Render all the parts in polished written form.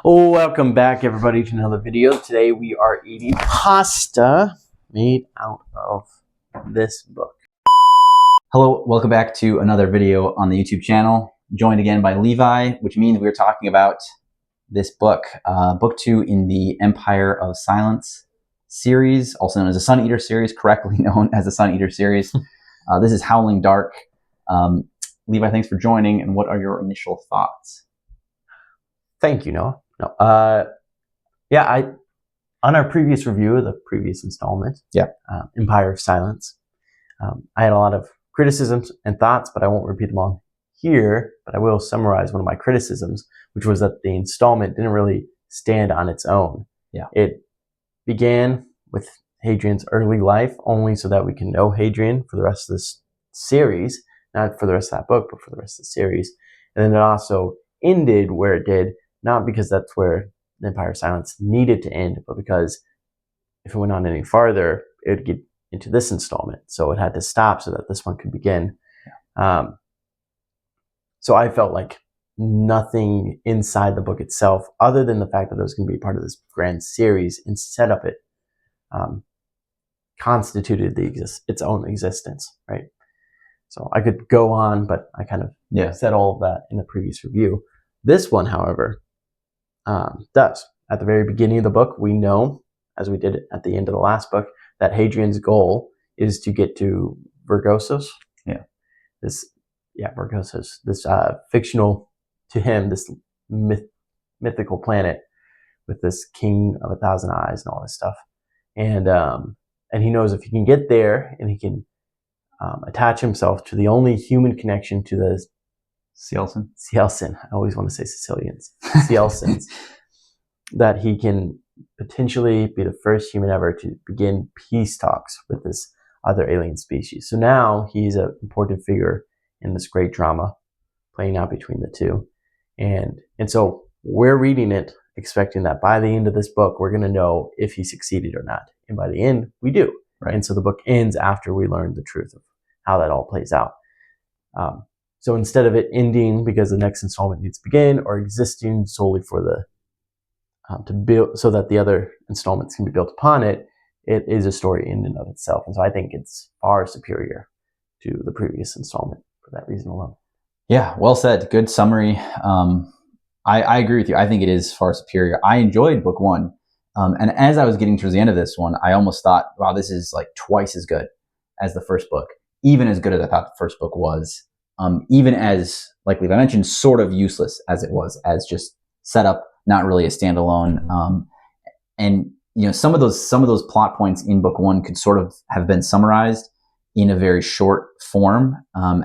Oh, welcome back everybody to another video. Today we are eating pasta made out of this book. Hello, welcome back to another video on the YouTube channel. Joined again by Levi, which means we're talking about this book, book 2 in the Empire of Silence series, also known as the Sun Eater series, correctly known as the Sun Eater series. This is Howling Dark. Levi, thanks for joining, and what are your initial thoughts? Thank you, Noah. On our previous review of the previous installment, Empire of Silence, I had a lot of criticisms and thoughts, but I won't repeat them all here, but I will summarize one of my criticisms, which was that the installment didn't really stand on its own. Yeah. It began with Hadrian's early life only so that we can know Hadrian for the rest of this series, not for the rest of that book, but for the rest of the series. And then it also ended where it did, not because that's where the Empire of Silence needed to end, but because if it went on any farther, it would get into this installment. So it had to stop so that this one could begin. Yeah. So I felt like nothing inside the book itself, other than the fact that it was going to be part of this grand series and set up it, constituted its own existence, right? So I could go on, but I kind of said all of that in the previous review. This one, however, does. At the very beginning of the book, we know, as we did at the end of the last book, that Hadrian's goal is to get to Vergossos. Vergossos. This fictional, to him, this mythical planet with this king of 1,000 eyes and all this stuff. And he knows if he can get there and he can attach himself to the only human connection to the Cielcin. I always want to say Sicilians. Cielcins. That he can potentially be the first human ever to begin peace talks with this other alien species. So now he's an important figure in this great drama playing out between the two. And so we're reading it expecting that by the end of this book, we're going to know if he succeeded or not. And by the end, we do. Right. And so the book ends after we learn the truth of how that all plays out. So instead of it ending because the next installment needs to begin, or existing solely for the to build so that the other installments can be built upon it, it is a story in and of itself. And so I think it's far superior to the previous installment for that reason alone. Yeah, well said. Good summary. I agree with you. I think it is far superior. I enjoyed book 1. And as I was getting towards the end of this one, I almost thought, wow, this is like twice as good as the first book, even as good as I thought the first book was. Even as, like Levi mentioned, sort of useless as it was, as just set up, not really a standalone. And you know, some of those plot points in book 1 could sort of have been summarized in a very short form,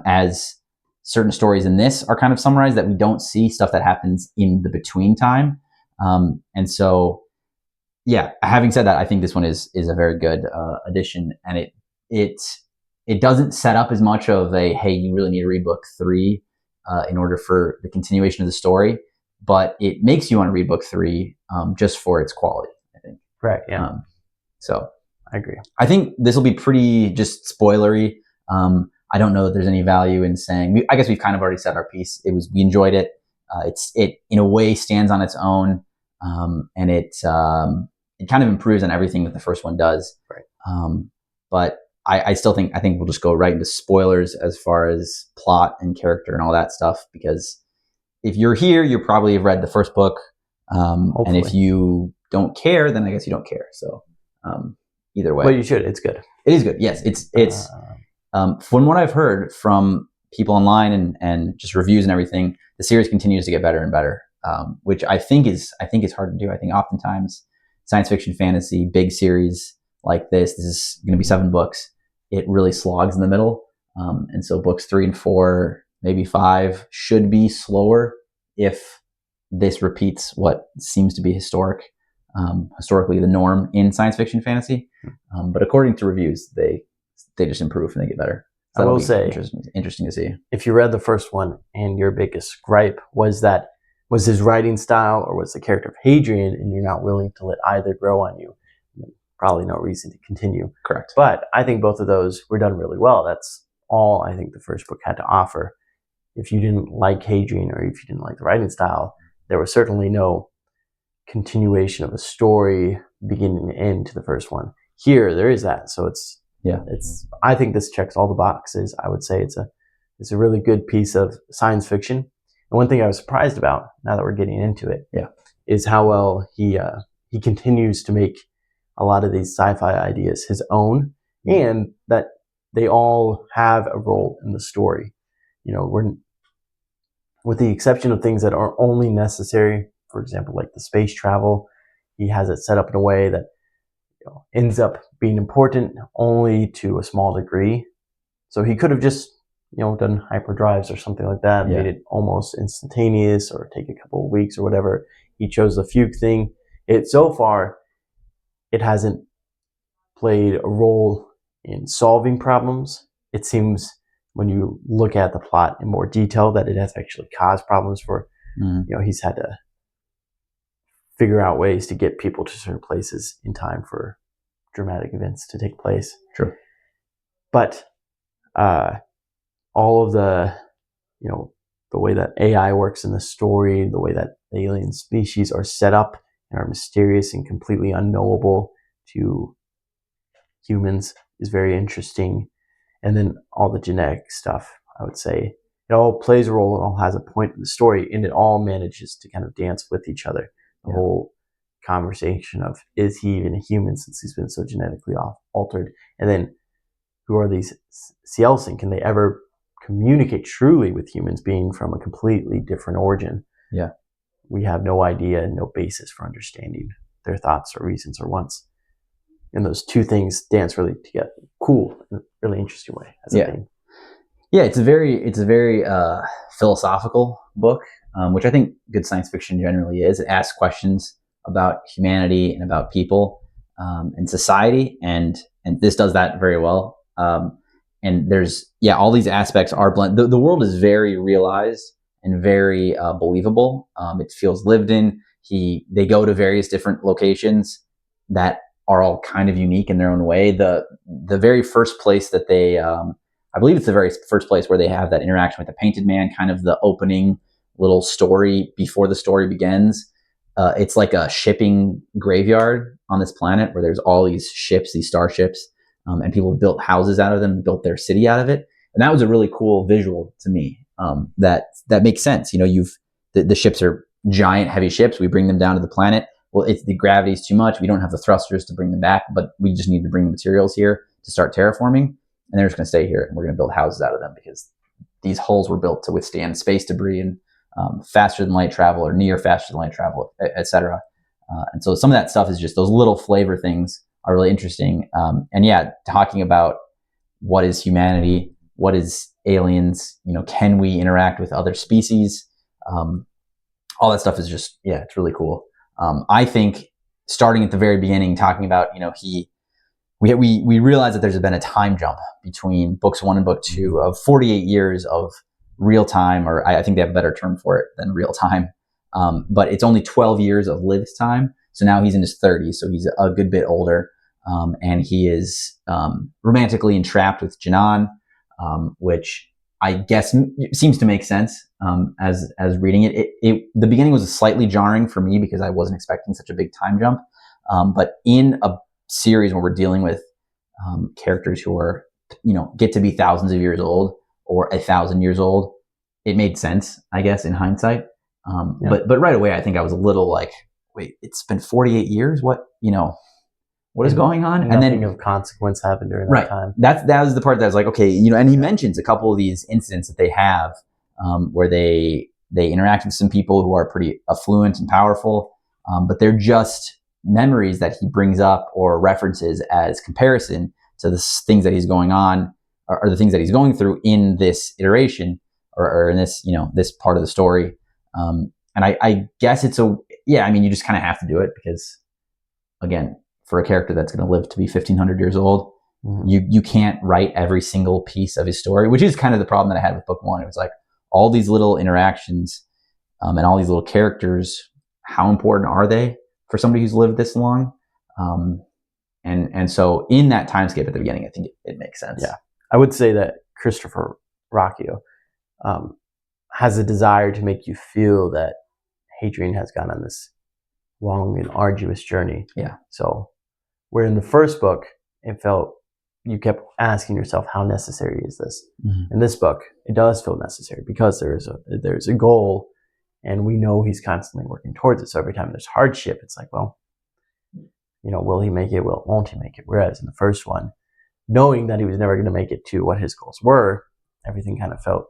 as certain stories in this are kind of summarized that we don't see stuff that happens in the between time. And so, yeah, having said that, I think this one is a very good addition, and it doesn't set up as much of a, hey, you really need to read book 3 in order for the continuation of the story, but it makes you want to read book 3 just for its quality, I think. Right, yeah. So I agree. I think this will be pretty just spoilery. I don't know that there's any value in saying, I guess we've kind of already said our piece. We enjoyed it. It in a way stands on its own, and it kind of improves on everything that the first one does. Right. But I still think we'll just go right into spoilers as far as plot and character and all that stuff, because if you're here, you probably have read the first book. And if you don't care, then I guess you don't care. So either way. Well, you should. It's good. It is good. Yes, it's from what I've heard from people online and just reviews and everything, the series continues to get better and better, which I think is hard to do. I think oftentimes science fiction, fantasy, big series like this is going to be 7 books. It really slogs in the middle. And so books 3 and 4, maybe 5 should be slower if this repeats what seems to be historically the norm in science fiction fantasy. But according to reviews, they just improve and they get better. So I will say, interesting to see. If you read the first one and your biggest gripe was his writing style or was the character of Hadrian, and you're not willing to let either grow on you, probably no reason to continue. Correct. But I think both of those were done really well. That's all I think the first book had to offer. If you didn't like Hadrian or if you didn't like the writing style, there was certainly no continuation of a story, beginning and end to the first one. Here, there is that. So it's. I think this checks all the boxes. I would say it's a really good piece of science fiction. And one thing I was surprised about, now that we're getting into it, is how well he continues to make a lot of these sci-fi ideas his own, and that they all have a role in the story. We're, with the exception of things that are only necessary, for example, like the space travel, he has it set up in a way that ends up being important only to a small degree. So he could have just done hyperdrives or something like that, made it almost instantaneous or take a couple of weeks or whatever. He chose the fugue thing. So far, it hasn't played a role in solving problems. It seems, when you look at the plot in more detail, that it has actually caused problems for, he's had to figure out ways to get people to certain places in time for dramatic events to take place. True. But all of the way that AI works in the story, the way that alien species are set up and are mysterious and completely unknowable to humans is very interesting. And then all the genetic stuff, I would say, it all plays a role, it all has a point in the story, and it all manages to kind of dance with each other. The whole conversation of, is he even a human since he's been so genetically altered? And then, who are these Cielsen? Can they ever communicate truly with humans being from a completely different origin? Yeah. We have no idea and no basis for understanding their thoughts or reasons or wants. And those two things dance really together. Cool, in a really interesting way as a thing. Yeah, it's a very philosophical book, which I think good science fiction generally is. It asks questions about humanity and about people and society, and this does that very well. And there's all these aspects are blend. The world is very realized and very believable. It feels lived in. They go to various different locations that are all kind of unique in their own way. The very first place that they, I believe it's the very first place where they have that interaction with the painted man, kind of the opening little story before the story begins. It's like a shipping graveyard on this planet where there's all these ships, these starships, and people built houses out of them, built their city out of it. And that was a really cool visual to me. That makes sense. The ships are giant, heavy ships. We bring them down to the planet. Well, the gravity is too much. We don't have the thrusters to bring them back, but we just need to bring the materials here to start terraforming. And they're just going to stay here, and we're going to build houses out of them because these hulls were built to withstand space debris and faster than light travel or near faster than light travel, etc. And so some of that stuff is just those little flavor things are really interesting. And talking about what is humanity, what is aliens, can we interact with other species? All that stuff is just, it's really cool. I think starting at the very beginning, talking about, we realize that there's been a time jump between books 1 and book 2 of 48 years of real time, or I think they have a better term for it than real time. But it's only 12 years of lived time. So now he's in his 30s, so he's a good bit older. And he is romantically entrapped with Janan, which I guess seems to make sense as reading it. The beginning was slightly jarring for me because I wasn't expecting such a big time jump. But in a series where we're dealing with characters who are, get to be thousands of years old or 1,000 years old, it made sense, I guess, in hindsight. But right away, I think I was a little like, wait, it's been 48 years? What is going on? Nothing of consequence happened during that time. That was the part that was like, okay, and he mentions a couple of these incidents that they have where they interact with some people who are pretty affluent and powerful, but they're just memories that he brings up or references as comparison to the things that he's going on or the things that he's going through in this iteration or in this, this part of the story. And I guess you just kind of have to do it because, again, for a character that's going to live to be 1,500 years old, you can't write every single piece of his story, which is kind of the problem that I had with book 1. It was like all these little interactions and all these little characters. How important are they for somebody who's lived this long? And so in that time skip at the beginning, I think it makes sense. Yeah, I would say that Christopher Rocchio has a desire to make you feel that Hadrian has gone on this long and arduous journey. Yeah. So where in the first book, it felt you kept asking yourself, how necessary is this? Mm-hmm. In this book, it does feel necessary because there's a goal, and we know he's constantly working towards it. So every time there's hardship, it's like, well, will he make it? Won't he make it? Whereas in the first one, knowing that he was never going to make it to what his goals were, everything kind of felt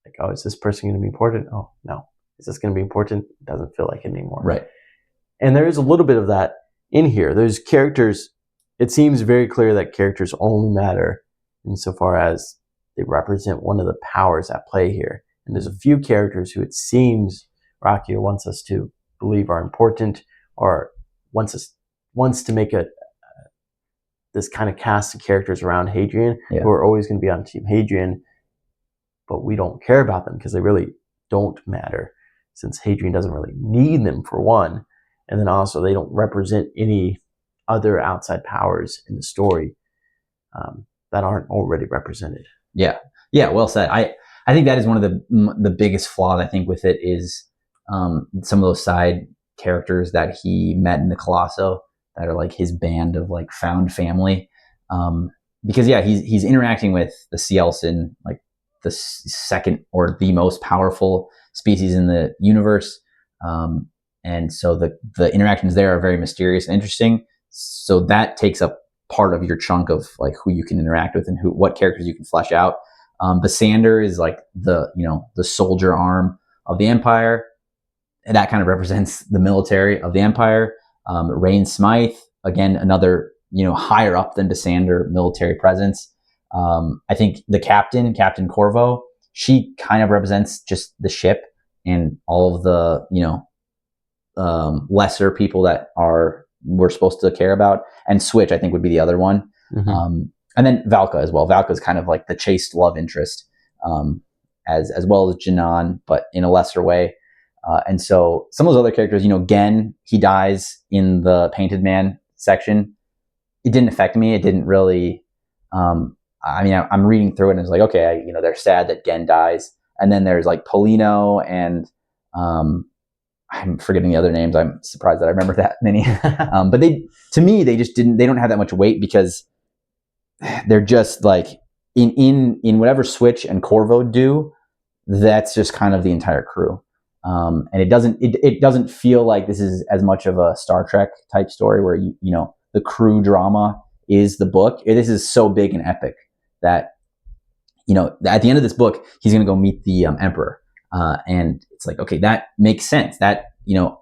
like, oh, is this person going to be important? Oh, no. Is this going to be important? It doesn't feel like it anymore. Right. And there is a little bit of that in here. There's characters. It seems very clear that characters only matter insofar as they represent one of the powers at play here. And there's a few characters who it seems Rakia wants us to believe are important, or wants to make this kind of cast of characters around Hadrian who are always going to be on Team Hadrian, but we don't care about them because they really don't matter, since Hadrian doesn't really need them, for one, and then also they don't represent any other outside powers in the story that aren't already represented. Yeah, well said. I think that is one of the biggest flaws, I think, with it is some of those side characters that he met in the Colosso that are like his band of like found family. Because he's interacting with the Cielcin, like the second or the most powerful species in the universe. And so the interactions there are very mysterious and interesting. So that takes up part of your chunk of like who you can interact with and what characters you can flesh out. Basander is like the soldier arm of the Empire, and that kind of represents the military of the Empire. Rain Smythe, again, another higher up than Basander military presence. I think the Captain Corvo, she kind of represents just the ship and all of the lesser people that we're supposed to care about. And Switch, I think, would be the other one. Mm-hmm. And then Valka as well. Valka is kind of like the chaste love interest, as well as Janan, but in a lesser way. And so some of those other characters, Gen, he dies in the Painted Man section. It didn't affect me. It didn't really. I'm reading through it and it's like, okay, they're sad that Gen dies. And then there's like Polino and I'm forgetting the other names. I'm surprised that I remember that many. But to me, they don't have that much weight because they're just like in whatever Switch and Corvo do, that's just kind of the entire crew. And it doesn't feel like this is as much of a Star Trek type story where the crew drama is the book. This is so big and epic that at the end of this book, he's going to go meet the Emperor. And it's like, okay, that makes sense. That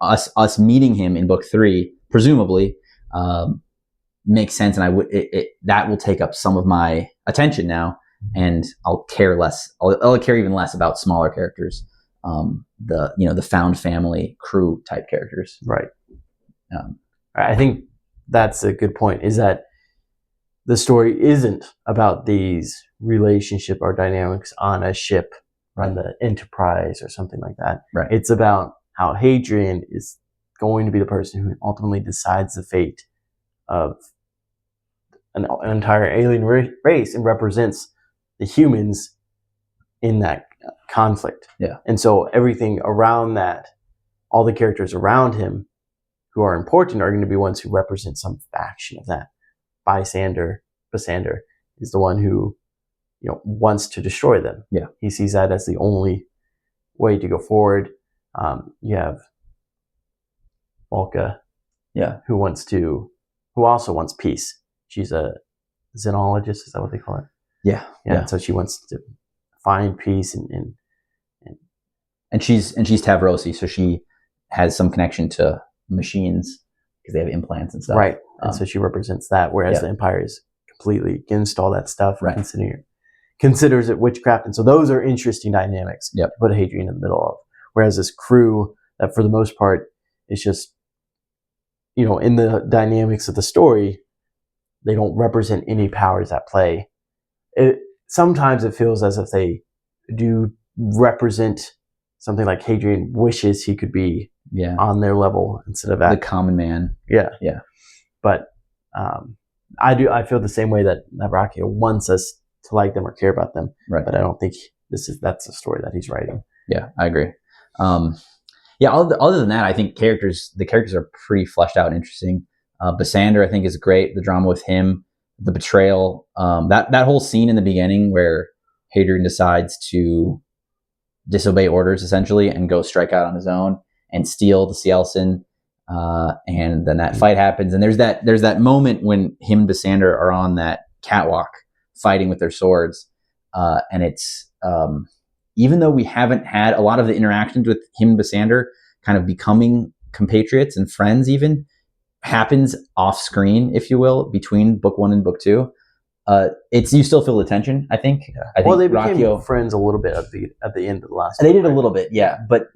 us meeting him in book 3, presumably, makes sense, and that will take up some of my attention now, and I'll care less. I'll care even less about smaller characters, the found family crew type characters. Right. I think that's a good point. Is that the story isn't about these relationship or dynamics on a ship. Right. On the Enterprise or something like that. Right. It's about how Hadrian is going to be the person who ultimately decides the fate of an entire alien race and represents the humans in that conflict. Yeah. And so everything around that, all the characters around him who are important are going to be ones who represent some faction of that. Basander is the one who wants to destroy them. Yeah. He sees that as the only way to go forward. You have Volka, who also wants peace. She's a xenologist, is that what they call it? Yeah. And so she wants to find peace and she's Tavrosi, so she has some connection to machines because they have implants and stuff. Right. And so she represents that, whereas the Empire is completely against all that stuff. Right. Considers it witchcraft. And so those are interesting dynamics to put Hadrian in the middle of. Whereas this crew that for the most part is just, in the dynamics of the story, they don't represent any powers at play. Sometimes it feels as if they do represent something like Hadrian wishes he could be on their level instead of the common man. Yeah. But I feel the same way that Rakia wants us to like them or care about them. Right. But I don't think that's the story that he's writing. Yeah, I agree. Yeah. Other than that, I think the characters are pretty fleshed out and interesting. Basander, I think, is great. The drama with him, the betrayal, that whole scene in the beginning where Hadrian decides to disobey orders essentially and go strike out on his own and steal the Cielsen. And then that fight happens, and there's that moment when him and Basander are on that catwalk fighting with their swords, and it's even though we haven't had a lot of the interactions with him and Basander kind of becoming compatriots and friends, even happens off screen, if you will, between book 1 and book 2. It's you still feel the tension. I think. Yeah. I think they became Rocchio, friends a little bit at the end of the last. They did a little bit, yeah, but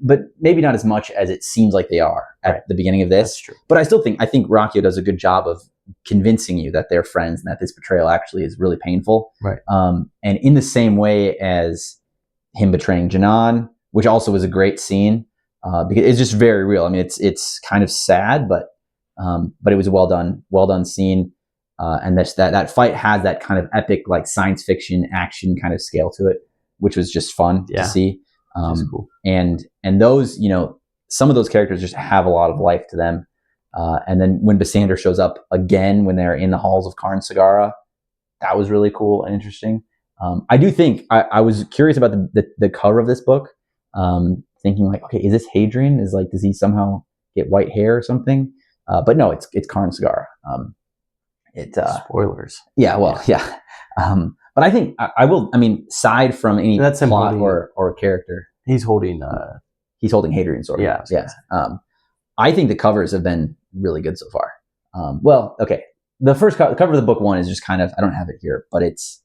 maybe not as much as it seems like they are at the beginning of this. That's true. But I think Rocchio does a good job of convincing you that they're friends and that this betrayal actually is really painful. Right. And in the same way as him betraying Janan, which also was a great scene, because it's just very real. I mean, it's kind of sad, but it was a well done scene. And that fight has that kind of epic, like science fiction action kind of scale to it, which was just fun to see. Cool. And those, some of those characters just have a lot of life to them. And then when Basander shows up again, when they're in the halls of Karn Sagara, that was really cool and interesting. I do think I was curious about the cover of this book, thinking like, okay, is this Hadrian? Does he somehow get white hair or something? But no, it's Karn Sagara. Spoilers. Yeah, well, yeah. But I think I will. I mean, aside from any plot or character, he's holding Hadrian's sword. Yeah, yeah. I think the covers have been really good so far. Well, okay. The first the cover of the book 1 is just kind of, I don't have it here, but it's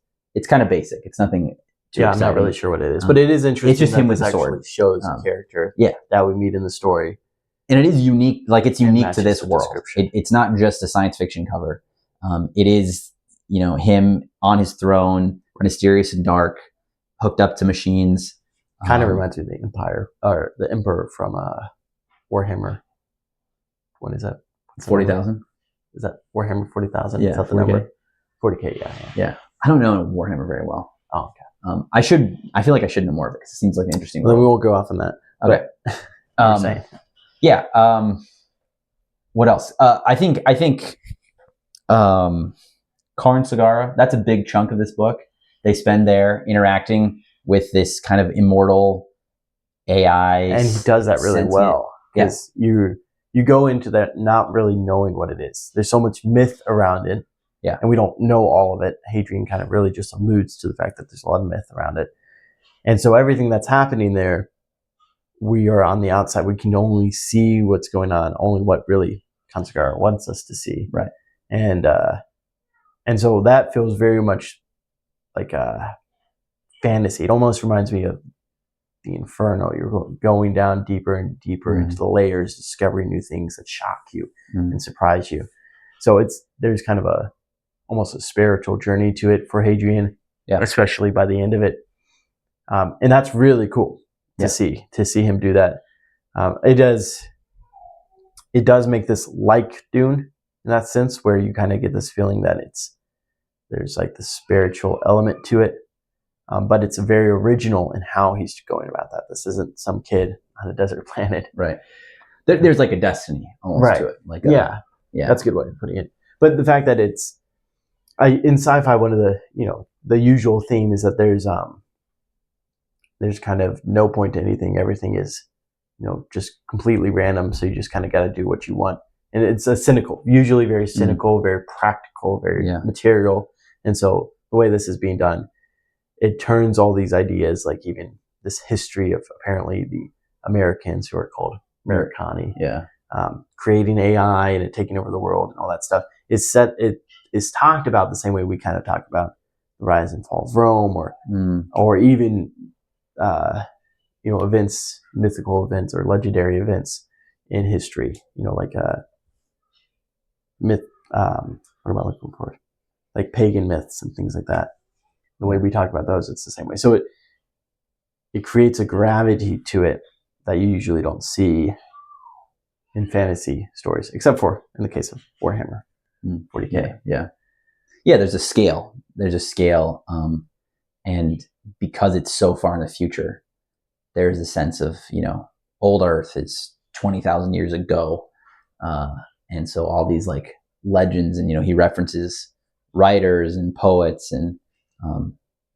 kind of basic. It's nothing too exciting. I'm not really sure what it is, but it is interesting. It's just him with the sword. Shows a character that we meet in the story. And it is unique, like it's unique to this world. It's not just a science fiction cover. It is, him on his throne, mysterious and dark, hooked up to machines. Kind of reminds me of the Empire, or the Emperor from Warhammer. What is that? 40,000? Is that Warhammer 40,000? Yeah, is that the number? 40K, yeah. I don't know Warhammer very well. Oh, okay. I feel like I should know more of it because it seems like an interesting Then we won't go off on that. Okay. You're saying. Yeah. What else? I think Karn Sagara, that's a big chunk of this book. They spend there interacting with this kind of immortal AI. And he does that really well. Because you go into that not really knowing what it is. There's so much myth around it. Yeah. And we don't know all of it. Hadrian kind of really just alludes to the fact that there's a lot of myth around it. And so everything that's happening there, we are on the outside. We can only see what's going on, only what really Karn Sagara wants us to see. Right. And so that feels very much like a fantasy. It almost reminds me of the Inferno. You're going down deeper and deeper into the layers, discovering new things that shock you and surprise you. So there's kind of almost a spiritual journey to it for Hadrian, especially by the end of it. And that's really cool to see him do that. It does make this like Dune in that sense, where you kind of get this feeling that there's like the spiritual element to it. But it's very original in how he's going about that. This isn't some kid on a desert planet. Right. There's like a destiny almost to it. Like yeah. That's a good way of putting it. But the fact that in sci-fi, one of the usual theme is that there's kind of no point to anything. Everything is, just completely random. So you just kind of got to do what you want. And it's usually very cynical, very practical, very material. And so the way this is being done, it turns all these ideas, like even this history of apparently the Americans who are called Americani, creating AI and it taking over the world and all that stuff, it is talked about the same way we kind of talk about the rise and fall of Rome, or even events, mythical events or legendary events in history. Like myth. What am I looking for? Like pagan myths and things like that. The way we talk about those, it's the same way. So it creates a gravity to it that you usually don't see in fantasy stories, except for in the case of Warhammer 40K. Yeah. There's a scale. And because it's so far in the future, there's a sense of old Earth is 20,000 years ago. And so all these like legends, and he references writers and poets and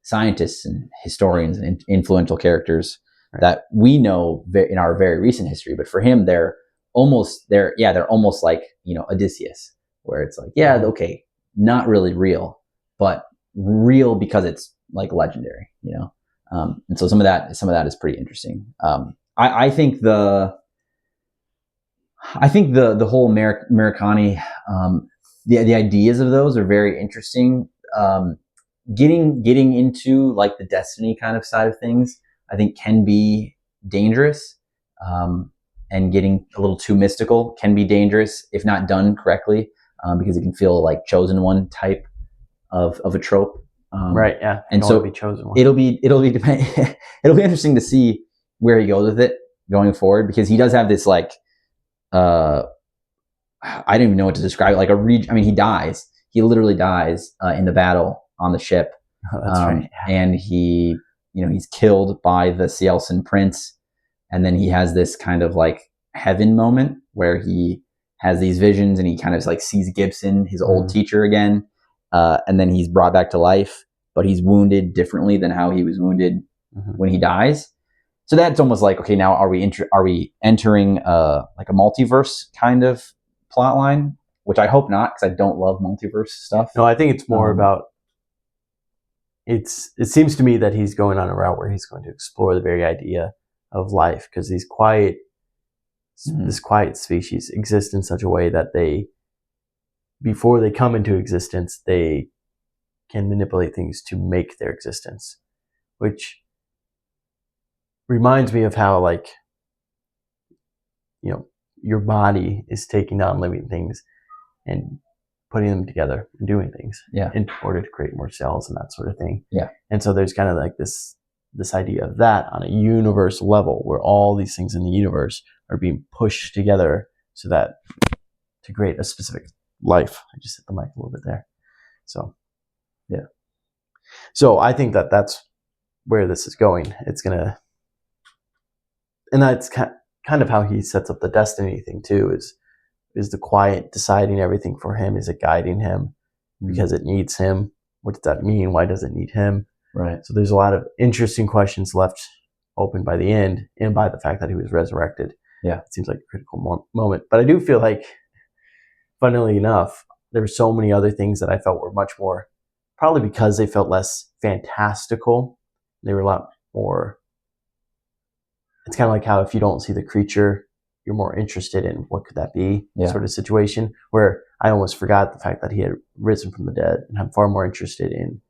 scientists and historians and influential characters that we know in our very recent history. But for him, they're almost like Odysseus, where it's like, okay, not really real, but real because it's like legendary, and so some of that is pretty interesting. I think the whole Americani, the ideas of those are very interesting. Getting into like the destiny kind of side of things, I think can be dangerous, and getting a little too mystical can be dangerous if not done correctly, because it can feel like chosen one type of a trope. Right. Yeah. And so be chosen one. it'll be it'll be interesting to see where he goes with it going forward, because he does have this like, I don't even know what to describe it. Like he dies. He literally dies in the battle on the ship. Oh, that's right. Yeah. And he, he's killed by the Cielcin prince. And then he has this kind of like heaven moment where he has these visions and he kind of like sees Gibson, his old teacher, again. And then he's brought back to life, but he's wounded differently than how he was wounded when he dies. So that's almost like, okay, now are we entering like a multiverse kind of plot line, which I hope not, because I don't love multiverse stuff. No, I think it's more about, it seems to me that he's going on a route where he's going to explore the very idea of life, because this quiet species exist in such a way that before they come into existence, they can manipulate things to make their existence, which reminds me of how, like, your body is taking on living things and putting them together and doing things in order to create more cells and that sort of thing. Yeah. And so there's kind of like this idea of that on a universal level, where all these things in the universe are being pushed together so that to create a specific life. I just hit the mic a little bit there. So, yeah. So I think that that's where this is going. It's going to, and that's kind of how he sets up the destiny thing too, is the quiet deciding everything for him. Is it guiding him because it needs him? What does that mean? Why does it need him? Right. So there's a lot of interesting questions left open by the end, and by the fact that he was resurrected. Yeah. It seems like a critical moment. But I do feel like, funnily enough, there were so many other things that I felt were much more, probably because they felt less fantastical. They were a lot more, it's kind of like how if you don't see the creature, you're more interested in what could that be, sort of situation, where I almost forgot the fact that he had risen from the dead, and I'm far more interested in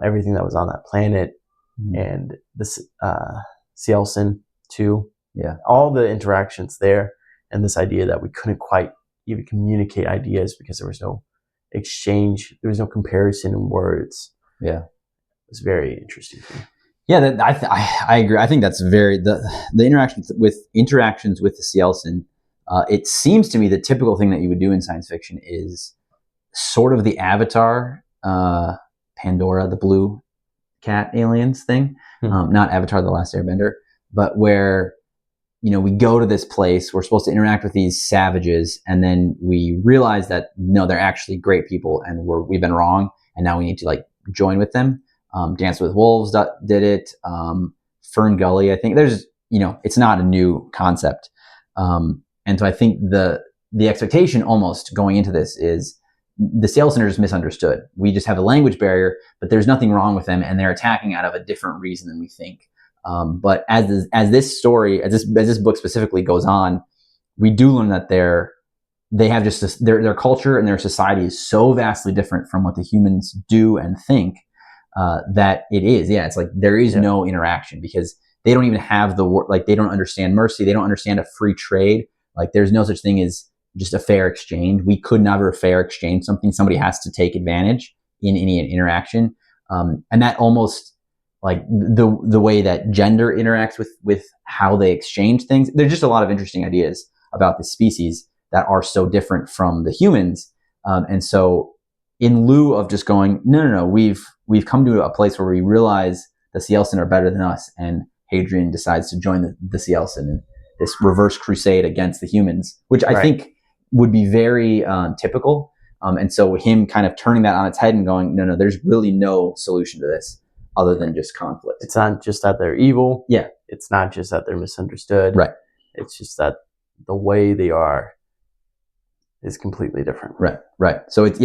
everything that was on that planet and this Cielcin too. Yeah. All the interactions there, and this idea that we couldn't quite even communicate ideas because there was no exchange, there was no comparison in words. Yeah. It was very interesting to me. Yeah, I agree. I think that's the interactions with the Cielcin. It seems to me the typical thing that you would do in science fiction is sort of the Avatar, Pandora, the blue cat aliens thing, not Avatar: The Last Airbender, but where we go to this place, we're supposed to interact with these savages, and then we realize that no, they're actually great people, and we've been wrong, and now we need to like join with them. Dance with Wolves did it. Fern Gully, I think there's, it's not a new concept. And so I think the expectation almost going into this is the Cielcin are just misunderstood. We just have a language barrier, but there's nothing wrong with them, and they're attacking out of a different reason than we think. But as this book specifically goes on, we do learn that they have just their culture and their society is so vastly different from what the humans do and think. That it's like there is no interaction, because they don't even have they don't understand mercy, they don't understand a free trade. Like there's no such thing as just a fair exchange. We could never fair exchange something. Somebody has to take advantage in any interaction, and that almost like the way that gender interacts with how they exchange things. There's just a lot of interesting ideas about this species that are so different from the humans, and so in lieu of just going, no, we've come to a place where we realize the Cielcin are better than us, and Hadrian decides to join the Cielcin, and this reverse crusade against the humans, which I think would be very typical. And so him kind of turning that on its head and going, no, there's really no solution to this other than just conflict. It's not just that they're evil. Yeah. It's not just that they're misunderstood. Right. It's just that the way they are is completely different. Right. So it's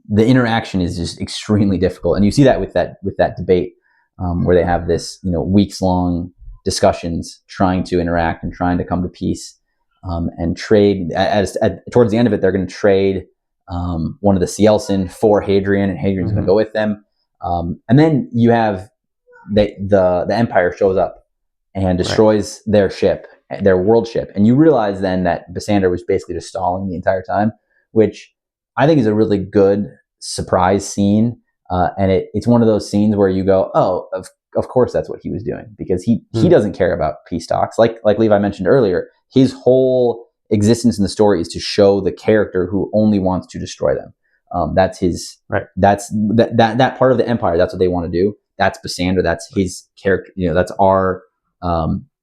the interaction is just extremely difficult, and you see that with that debate where they have this weeks long discussions trying to interact and trying to come to peace and trade. Towards the end of it, they're going to trade one of the Cielson for Hadrian, and Hadrian's going to go with them. And then you have the Empire shows up and destroys their ship, their world ship, and you realize then that Bassander was basically just stalling the entire time, which I think is a really good surprise scene. And it's one of those scenes where you go, oh, of course that's what he was doing, because he doesn't care about peace talks. Like Levi mentioned earlier, his whole existence in the story is to show the character who only wants to destroy them. That's his That's that part of the Empire. That's what they want to do. That's Bassander. That's his character. That's our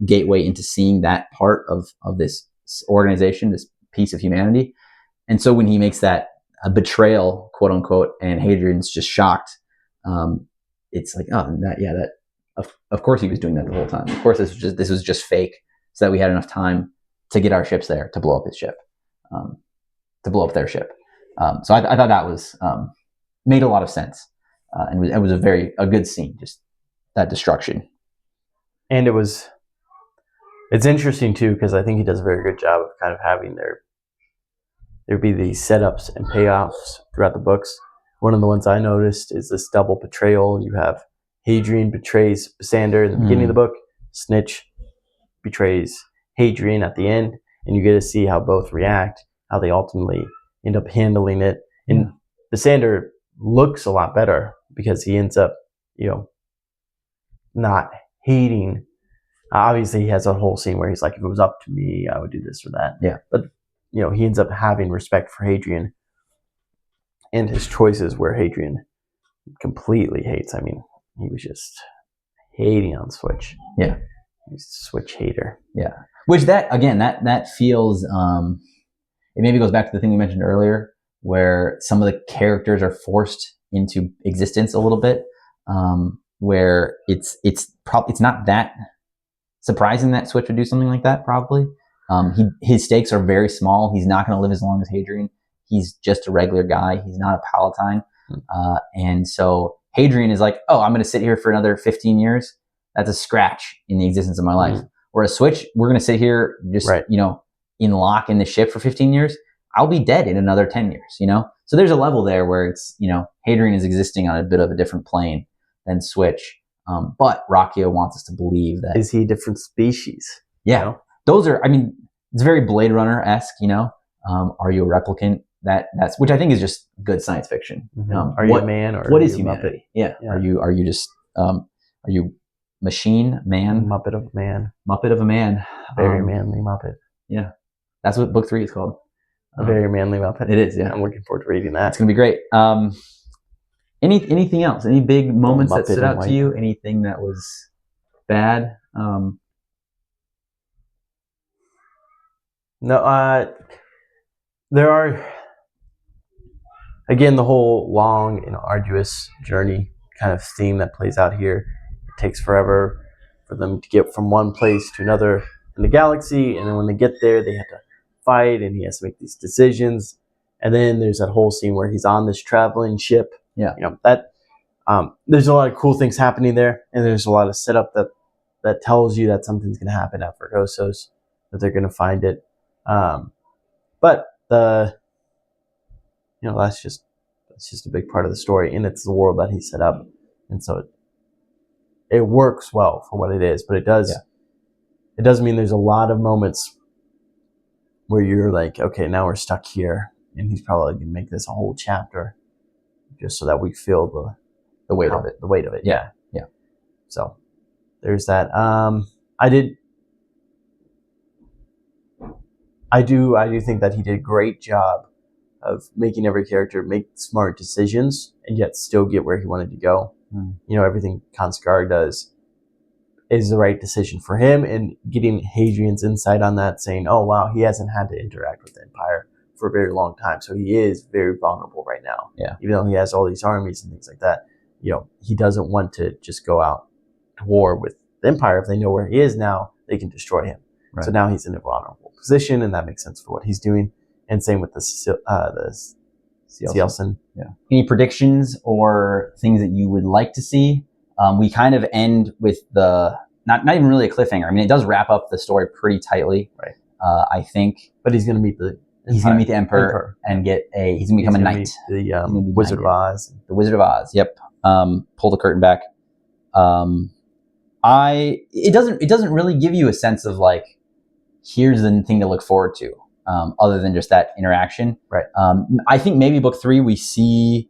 gateway into seeing that part of this organization, this piece of humanity. And so when he makes that a betrayal, quote unquote, and Hadrian's just shocked, it's like, of course he was doing that the whole time. Of course this was just fake, so that we had enough time to get our ships there to blow up his ship, to blow up their ship. So I thought that was made a lot of sense, and it was a good scene, just that destruction. And it's interesting too, because I think he does a very good job of kind of having there'd be these setups and payoffs throughout the books. One of the ones I noticed is this double betrayal. You have Hadrian betrays Bassander in the beginning of the book. Snitch betrays Hadrian at the end, and you get to see how both react, how they ultimately end up handling it. And Bassander looks a lot better because he ends up, not hating. Obviously, he has a whole scene where he's like, if it was up to me, I would do this or that. Yeah. But he ends up having respect for Hadrian and his choices, where Hadrian completely hates. I mean, he was just hating on Switch. Yeah. He's a Switch hater. Yeah. Which that feels, it maybe goes back to the thing we mentioned earlier, where some of the characters are forced into existence a little bit, where it's not that surprising that Switch would do something like that, probably. His stakes are very small. He's not going to live as long as Hadrian. He's just a regular guy. He's not a Palatine. And so Hadrian is like, oh, I'm going to sit here for another 15 years. That's a scratch in the existence of my life. Whereas Switch, we're going to sit here just, in lock in the ship for 15 years. I'll be dead in another 10 years, So there's a level there where it's, Hadrian is existing on a bit of a different plane than Switch. But Rocchio wants us to believe that. Is he a different species? Yeah. Those are, it's very Blade Runner-esque, are you a replicant? That's which I think is just good science fiction. Are you a man, or what is humanity? Yeah. Are you just are you machine, man? Muppet of man. Muppet of a man. Very manly Muppet. Yeah. That's what book 3 is called. A very manly Muppet. It is, yeah. I'm looking forward to reading that. It's gonna be great. Anything else? Any big moments that stood out to you? Anything that was bad? No, there are, again, the whole long and arduous journey kind of theme that plays out here. It takes forever for them to get from one place to another in the galaxy, and then when they get there, they have to fight, and he has to make these decisions. And then there's that whole scene where he's on this traveling ship. Yeah. There's a lot of cool things happening there, and there's a lot of setup that tells you that something's going to happen at Vergosos, that they're going to find it. But that's just a big part of the story, and it's the world that he set up, and so it works well for what it is. But it does mean there's a lot of moments where you're like, okay, now we're stuck here, and he's probably going to make this a whole chapter just so that we feel the weight of it. The weight of it. Yeah. So there's that. I do think that he did a great job of making every character make smart decisions and yet still get where he wanted to go. Everything Kanskar does, is the right decision for him, and getting Hadrian's insight on that, saying, oh wow, he hasn't had to interact with the Empire for a very long time, so he is very vulnerable right now. Yeah. Even though he has all these armies and things like that, he doesn't want to just go out to war with the Empire. If they know where he is now, they can destroy him. Right. So now he's in a vulnerable position, and that makes sense for what he's doing. And same with the Cielson. Yeah. Any predictions or things that you would like to see? We kind of end with the not even really a cliffhanger. I mean, it does wrap up the story pretty tightly, right? I think. But he's going to meet the Emperor and get he's going to become a knight. The Wizard of Oz. The Wizard of Oz. Yep. Pull the curtain back. It doesn't really give you a sense of like, here's the thing to look forward to, other than just that interaction. Right. I think maybe book 3 we see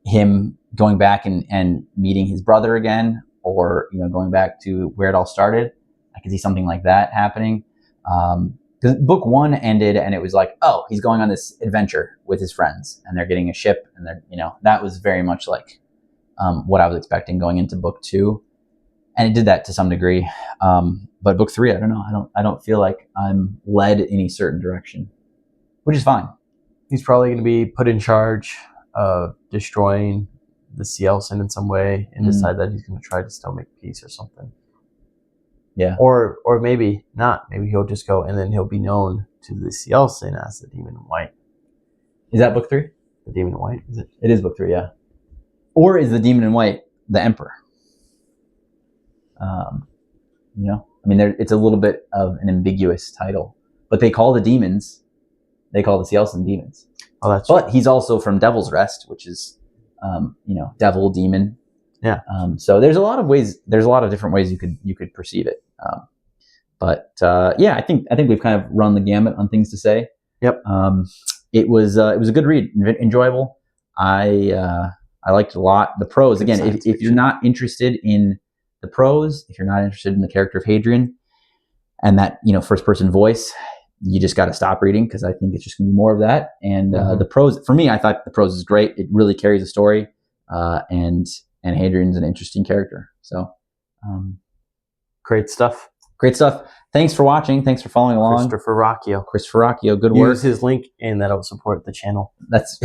him going back and meeting his brother again, or going back to where it all started. I could see something like that happening. Because book 1 ended and it was like, oh, he's going on this adventure with his friends and they're getting a ship, and they're that was very much like what I was expecting going into book 2. And it did that to some degree. But book 3, I don't know. I don't feel like I'm led in any certain direction, which is fine. He's probably going to be put in charge of destroying the Cielson in some way, and decide that he's going to try to still make peace or something. Yeah. Or maybe not. Maybe he'll just go, and then he'll be known to the Cielson as the Demon in White. Is that book 3? The Demon in White, is it? It is book 3, yeah. Or is the Demon in White the Emperor? I mean, it's a little bit of an ambiguous title, but they call the demons, the Cielson demons. Oh, that's but true. He's also from Devil's Rest, which is, devil, demon. Yeah. So there's a lot of ways. There's a lot of different ways you could perceive it. Yeah, I think we've kind of run the gamut on things to say. Yep. It was a good read, enjoyable. I liked it a lot. The prose, again, if you're not interested in the prose, if you're not interested in the character of Hadrian and that first person voice, you just got to stop reading, because I think it's just going to be more of that. And the prose, for me, I thought the prose is great. It really carries the story, and Hadrian's an interesting character. So great stuff. Thanks for watching. Thanks for following along. Christopher Rocchio. Good work. Use his link, and that'll support the channel. That's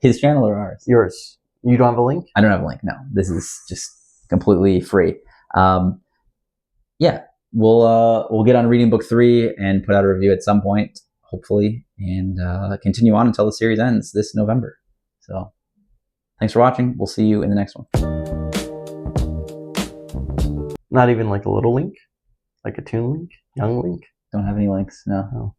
his channel or ours? Yours. You don't have a link? I don't have a link. No, this is just completely free. Yeah, we'll get on reading book 3 and put out a review at some point, hopefully, and continue on until the series ends this November. So thanks for watching. We'll see you in the next one. Not even like a little link? Like a toon link? Young link? Don't have any links, no.